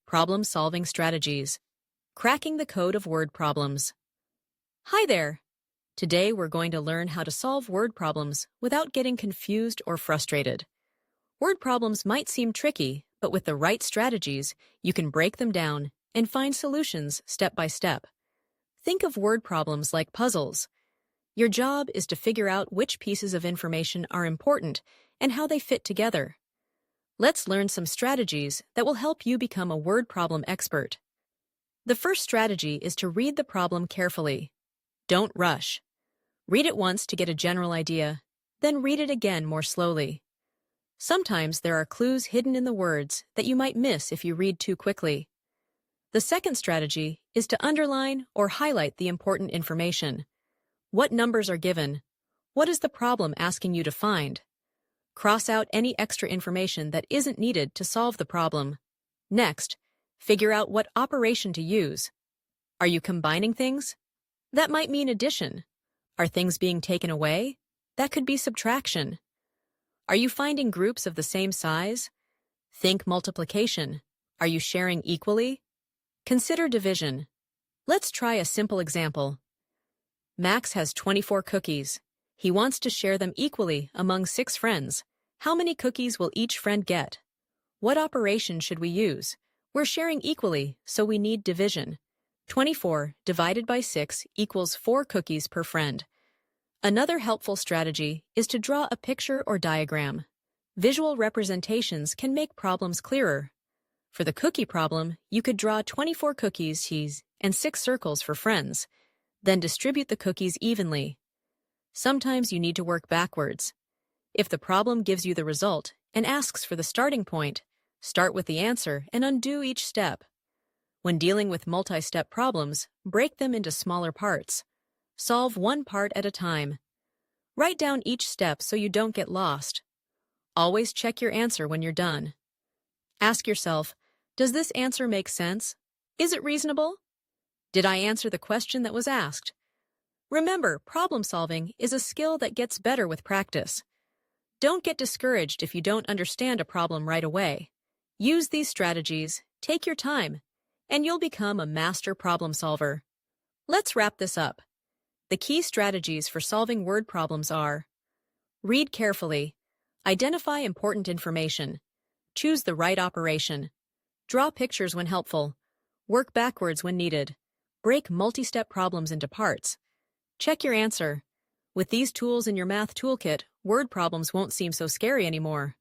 Problem-solving strategies. Cracking the code of word problems. Hi there! Today we're going to learn how to solve word problems without getting confused or frustrated. Word problems might seem tricky, but with the right strategies, you can break them down and find solutions step by step. Think of word problems like puzzles. Your job is to figure out which pieces of information are important and how they fit together. Let's learn some strategies that will help you become a word problem expert. The first strategy is to read the problem carefully. Don't rush. Read it once to get a general idea, then read it again more slowly. Sometimes there are clues hidden in the words that you might miss if you read too quickly. The second strategy is to underline or highlight the important information. What numbers are given? What is the problem asking you to find? Cross out any extra information that isn't needed to solve the problem. Next, figure out what operation to use. Are you combining things? That might mean addition. Are things being taken away? That could be subtraction. Are you finding groups of the same size? Think multiplication. Are you sharing equally? Consider division. Let's try a simple example. Max has 24 cookies. He wants to share them equally among 6 friends. How many cookies will each friend get? What operation should we use? We're sharing equally, so we need division. 24 divided by 6 equals 4 cookies per friend. Another helpful strategy is to draw a picture or diagram. Visual representations can make problems clearer. For the cookie problem, you could draw 24 cookies and 6 circles for friends. Then distribute the cookies evenly. Sometimes you need to work backwards. If the problem gives you the result and asks for the starting point, start with the answer and undo each step. When dealing with multi-step problems, break them into smaller parts. Solve one part at a time. Write down each step so you don't get lost. Always check your answer when you're done. Ask yourself, does this answer make sense? Is it reasonable? Did I answer the question that was asked? Remember, problem solving is a skill that gets better with practice. Don't get discouraged if you don't understand a problem right away. Use these strategies, take your time, and you'll become a master problem solver. Let's wrap this up. The key strategies for solving word problems are: read carefully, identify important information, choose the right operation, draw pictures when helpful, work backwards when needed, break multi-step problems into parts. Check your answer. With these tools in your math toolkit, word problems won't seem so scary anymore.